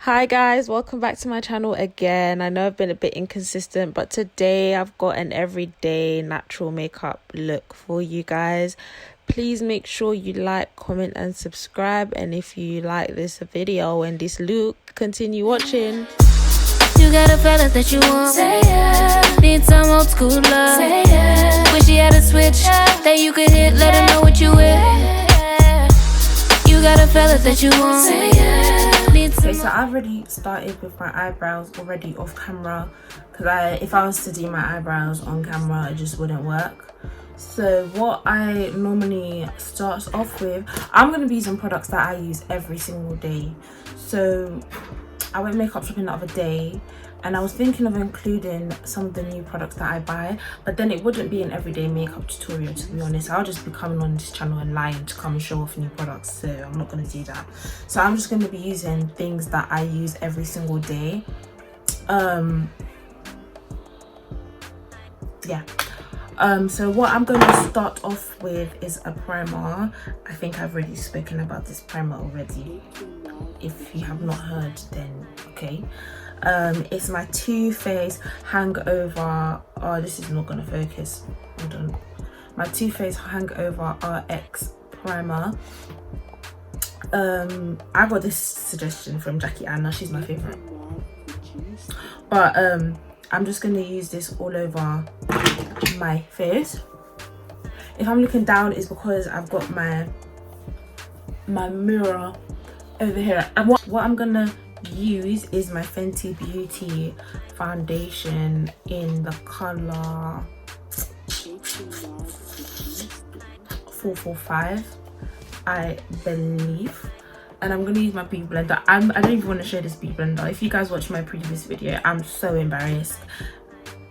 Hi guys, welcome back to my channel again. I know I've been a bit inconsistent, but today I've got an everyday natural makeup look for you guys. Please make sure you like, comment and subscribe, and if you like this video and this look, continue watching. You got a fella that you want, say yeah. Need some old school love, say yeah. Wish you had a switch that you could hit, let her know what you with. You got a fella that you want, say yeah. Okay, so I've already started with my eyebrows already off camera, because if I was to do my eyebrows on camera, it just wouldn't work. So what I normally start off with, I'm going to be using products that I use every single day. So I went makeup shopping the other day and I was thinking of including some of the new products that I buy, but then it wouldn't be an everyday makeup tutorial, to be honest. I'll just be coming on this channel and lying to come and show off new products, so I'm not going to do that. So I'm just going to be using things that I use every single day. So what I'm going to start off with is a primer. I think I've already spoken about this primer already. If you have not heard, then okay. It's my Too Faced Hangover. Oh, this is not gonna focus. Hold on. My Too Faced Hangover RX primer. I got this suggestion from Jackie Anna. She's my favorite. But I'm just gonna use this all over my face. If I'm looking down, it's because I've got my mirror over here. And what I'm gonna use is my Fenty Beauty foundation in the color 445, I believe. And I'm gonna use my beauty blender. I don't even want to show this beauty blender. If you guys watched my previous video, I'm so embarrassed.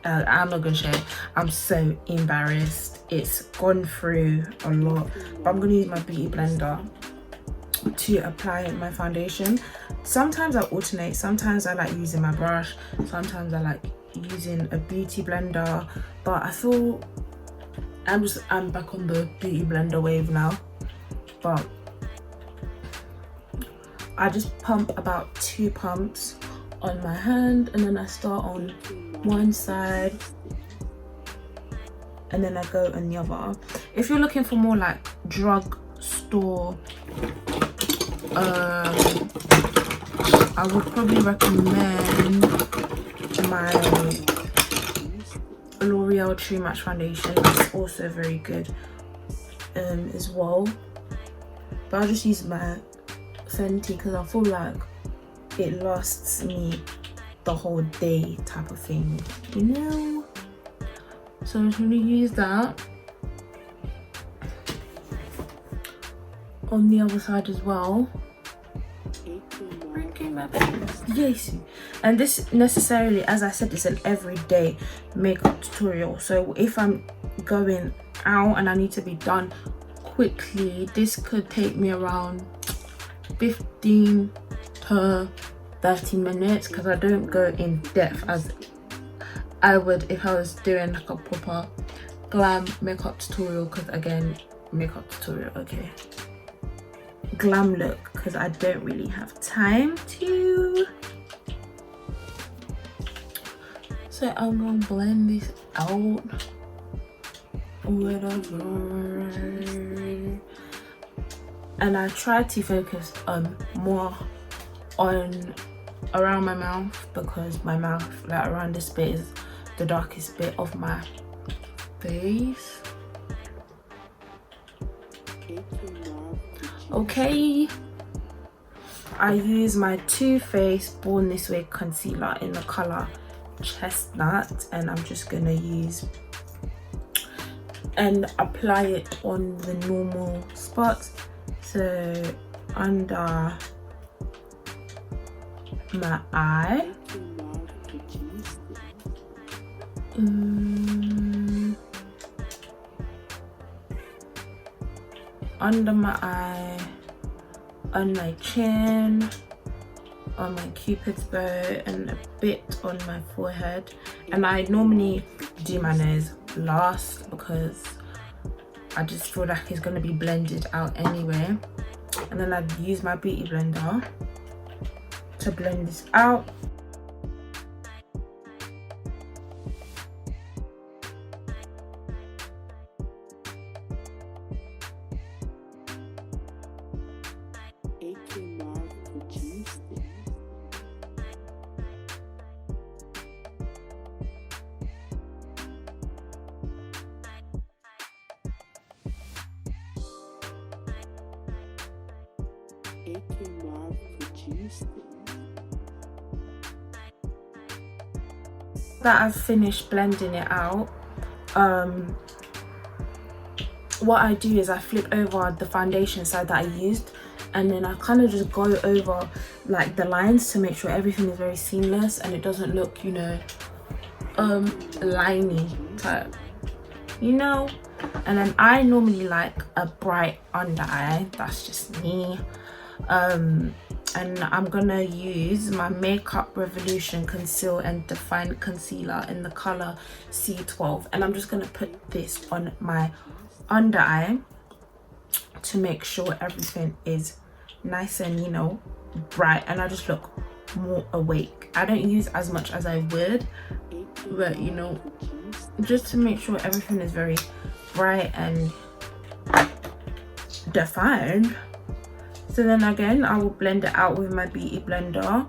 I'm not gonna share it. I'm so embarrassed. It's gone through a lot, but I'm gonna use my beauty blender to apply my foundation. Sometimes I alternate. Sometimes I like using my brush, sometimes I like using a beauty blender, but I feel I'm back on the beauty blender wave now. But I just pump about 2 pumps on my hand, and then I start on one side and then I go on the other. If you're looking for more like drugstore, I would probably recommend my L'Oreal True Match foundation. It's also very good as well. But I'll just use my Fenty because I feel like it lasts me the whole day type of thing, you know. So I'm just gonna use that on the other side as well. Yes, and this necessarily, as I said, is an everyday makeup tutorial. So if I'm going out and I need to be done quickly, this could take me around 15 to 30 minutes because I don't go in depth as I would if I was doing like a proper glam makeup tutorial, because again, makeup tutorial, okay, glam look, because I don't really have time to. So I'm gonna blend this out whatever, and I try to focus more on around my mouth, because my mouth, like around this bit, is the darkest bit of my face. Okay, I use my Too Faced Born This Way concealer in the color Chestnut, and I'm just gonna use and apply it on the normal spots. So under my eye, under my eye, on my chin, on my cupid's bow, and a bit on my forehead. And I normally do my nose last because I just feel like it's going to be blended out anyway. And then I'd use my beauty blender to blend this out. That I've finished blending it out, what I do is I flip over the foundation side that I used, and then I kind of just go over like the lines to make sure everything is very seamless and it doesn't look, you know, liney type, you know. And then I normally like a bright under eye, that's just me. And I'm gonna use my Makeup Revolution Conceal and Define Concealer in the color C12, and I'm just gonna put this on my under eye to make sure everything is nice and, you know, bright, and I just look more awake. I don't use as much as I would, but you know, just to make sure everything is very bright and defined. So then again, I will blend it out with my beauty blender.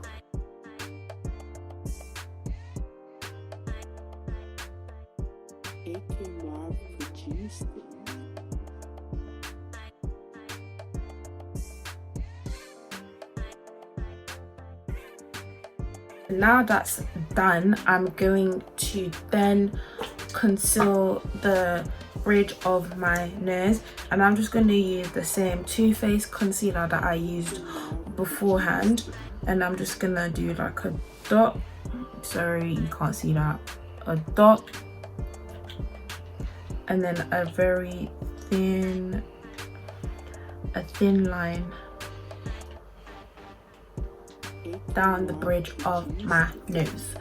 Now that's done, I'm going to then conceal the bridge of my nose, and I'm just going to use the same Too Faced concealer that I used beforehand, and I'm just gonna do like a dot. Sorry, you can't see that. A dot, and then a very thin line down the bridge of my nose.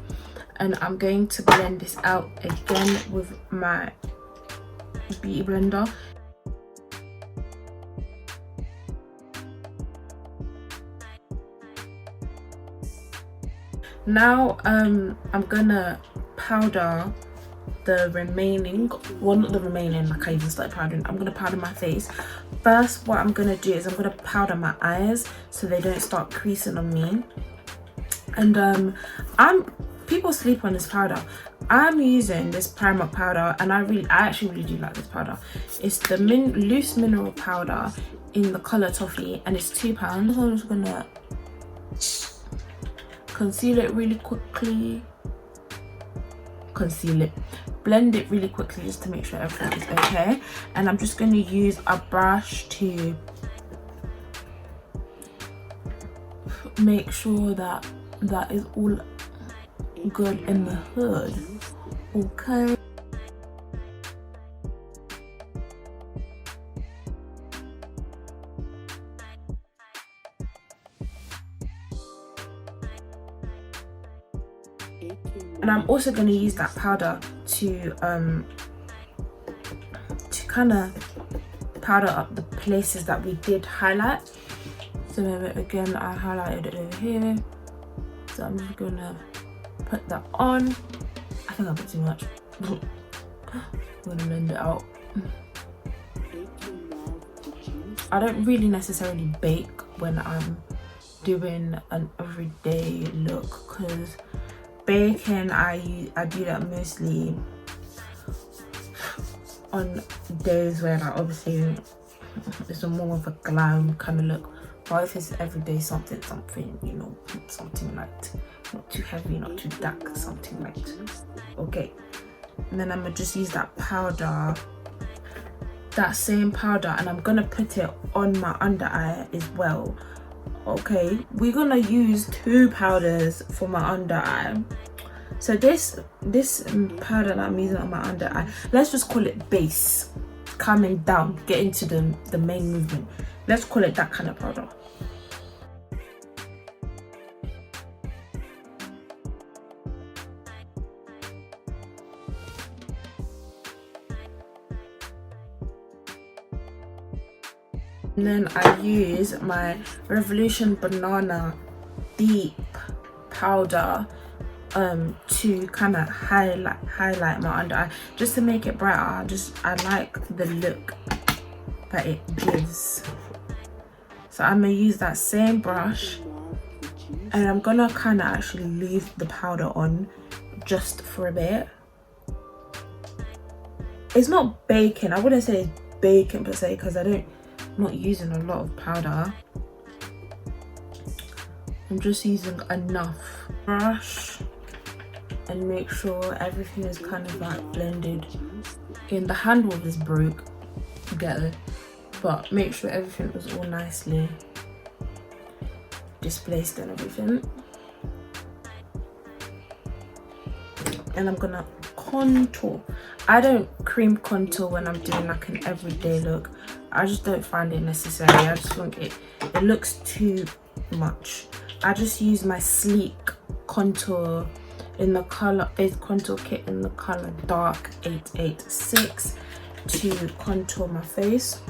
And I'm going to blend this out again with my beauty blender. Now I'm gonna powder the remaining, well, not the remaining, like I even started powdering. I'm gonna powder my face first. What I'm gonna do is I'm gonna powder my eyes so they don't start creasing on me. And people sleep on this powder. I'm using this Primark powder, and I actually really do like this powder. It's the loose mineral powder in the color toffee, and it's £2. So I'm just gonna conceal it really quickly. Blend it really quickly just to make sure everything is okay. And I'm just going to use a brush to make sure that that is all good in the hood. Okay. And I'm also going to use that powder to kind of powder up the places that we did highlight. So again, I highlighted it over here, so I'm just gonna put that on. I think I put too much. I'm gonna blend it out. I don't really necessarily bake when I'm doing an everyday look, because baking I do that mostly on days where, like, obviously it's a more of a glam kind of look. But if it's everyday something, you know, something light, not too heavy, not too dark, something light. Okay, and then I'm gonna just use that powder, that same powder, and I'm gonna put it on my under eye as well. Okay, we're gonna use 2 powders for my under eye. So this powder that I'm using on my under eye, let's just call it base, calming down, get into the main movement. Let's call it that kind of powder. And then I use my Revolution Banana, the powder to kind of highlight my under eye, just to make it brighter. I like the look that it gives. So I'm gonna use that same brush, and I'm gonna kind of actually leave the powder on just for a bit. It's not baking, I wouldn't say it's baking per se, because I'm not using a lot of powder. I'm just using enough. Brush and make sure everything is kind of like blended in. The handle of this broke, get it, but make sure everything was all nicely displaced and everything. And I'm gonna contour. I don't cream contour when I'm doing like an everyday look. I just don't find it necessary. I just think it looks too much. I just use my sleek contour in the color base contour kit in the color dark 886 to contour my face.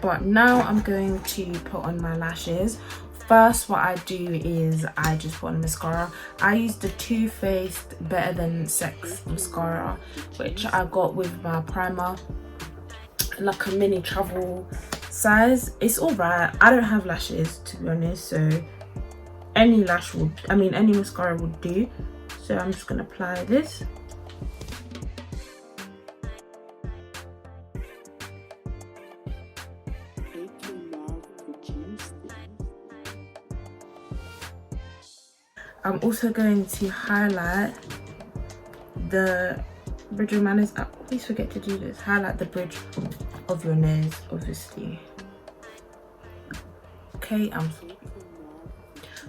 But now I'm going to put on my lashes. First, what I do is I just put on mascara. I use the Too Faced Better Than Sex mascara, which I got with my primer, like a mini travel size. It's alright. I don't have lashes, to be honest, so any mascara would do. So I'm just gonna apply this. I'm also going to highlight the bridge of my nose. I always forget to do this. Highlight the bridge of your nose, obviously. Okay,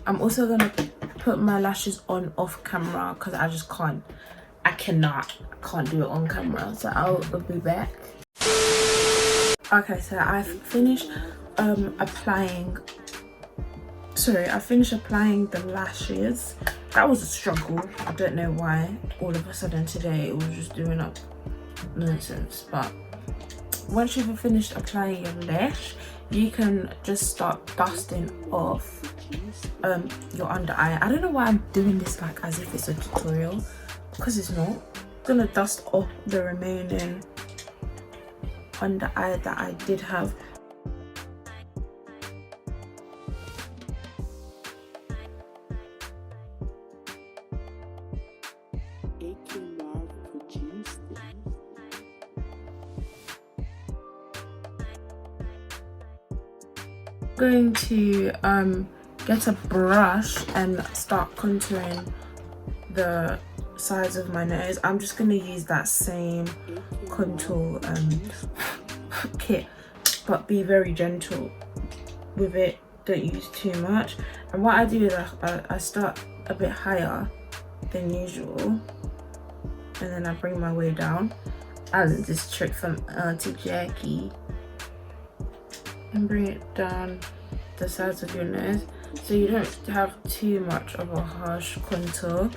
I'm also gonna put my lashes on off camera because I just can't. I can't do it on camera. So I'll be back. Okay, so I've finished I finished applying the lashes. That was a struggle. I don't know why all of a sudden today it was just doing up nonsense. But once you've finished applying your lash, you can just start dusting off your under eye. I don't know why I'm doing this like as if it's a tutorial, because it's not. I'm gonna dust off the remaining under eye that I did have. Going to get a brush and start contouring the sides of my nose. I'm just going to use that same contour kit, but be very gentle with it. Don't use too much. And what I do is I start a bit higher than usual, and then I bring my way down. I learned this trick from Auntie Jackie. And bring it down the sides of your nose so you don't have too much of a harsh contour.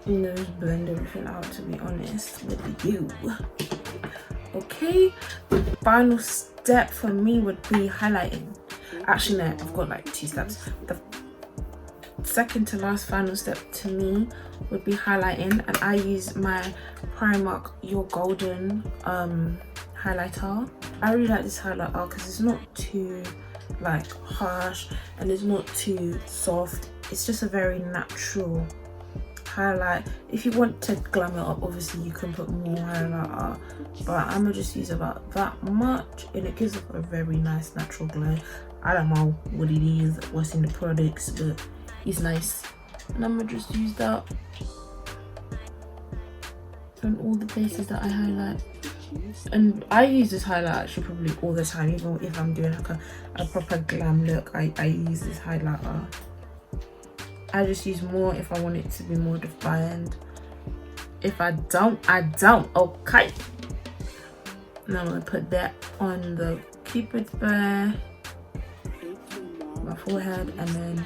Nose blend everything out, to be honest with you. Okay, the final step for me would be highlighting. Actually no, I've got like 2 steps. The second to last final step to me would be highlighting, and I use my Primark Your Golden highlighter. I really like this highlighter because it's not too like harsh and it's not too soft. It's just a very natural highlight. If you want to glam it up, obviously you can put more highlighter, but I'm gonna just use about that much and it gives it a very nice natural glow. I don't know what it is, what's in the products, but it's nice. And I'm gonna just use that on all the places that I highlight. And I use this highlight actually probably all the time, even if I'm doing like a proper glam look. I use this highlighter. I just use more if I want it to be more defined. If I don't, I don't. Okay. Now I'm gonna put that on the Cupid's bow, my forehead, and then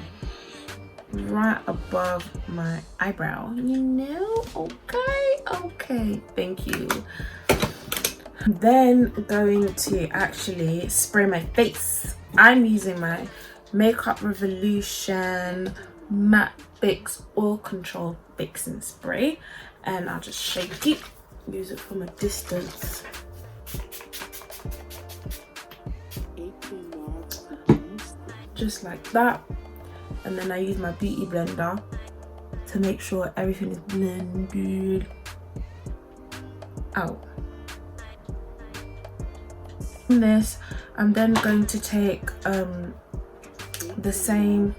right above my eyebrow, you know. Okay, thank you. Then going to actually spray my face. I'm using my Makeup Revolution Matte Fix Oil Control Fixing Spray, and I'll just shake it, use it from a distance. Just like that. And then I use my beauty blender to make sure everything is blended out. From this, I'm then going to take the same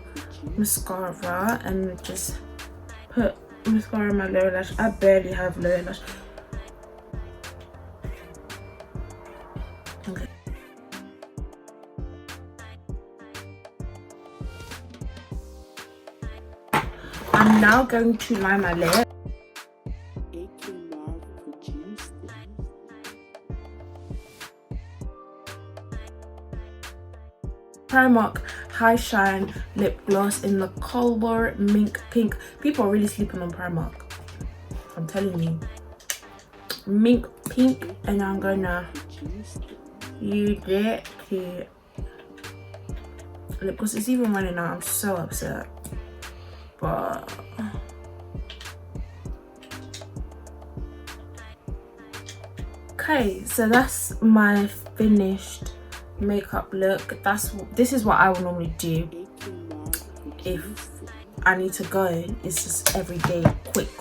mascara and just put mascara in my lower lash. I barely have lower lash. Okay. I'm now going to line my lip. Primark High Shine Lip Gloss in the color Mink Pink. People are really sleeping on Primark, I'm telling you. Mink Pink, and I'm gonna use it to lip gloss. It's even running out, I'm so upset. But okay, so that's my finished makeup look. This is what I would normally do if I need to go. It's just every day, quick.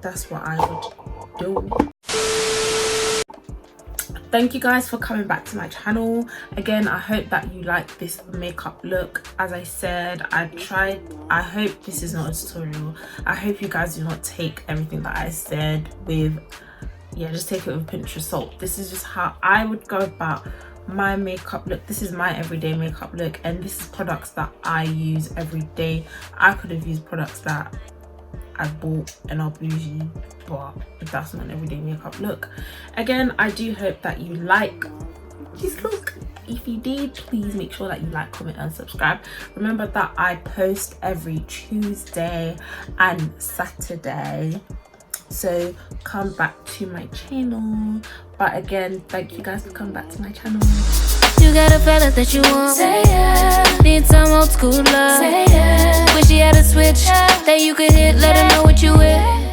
That's what I would do. Thank you guys for coming back to my channel again. I hope that you like this makeup look. As I said, I hope this is not a tutorial. I hope you guys do not take everything that I said with, yeah, just take it with a pinch of salt. This is just how I would go about my makeup look. This is my everyday makeup look, and this is products that I use every day. I could have used products that I bought and are bougie, but that's not an everyday makeup look. Again, I do hope that you like this look. If you did, please make sure that you like, comment and subscribe. Remember that I post every Tuesday and Saturday, so come back to my channel. But again, thank you guys for coming back to my channel. You got a fella that you want. Say yeah. Need some old school love. Say yeah. Wish you had a switch that you could hit. Let her know what you with.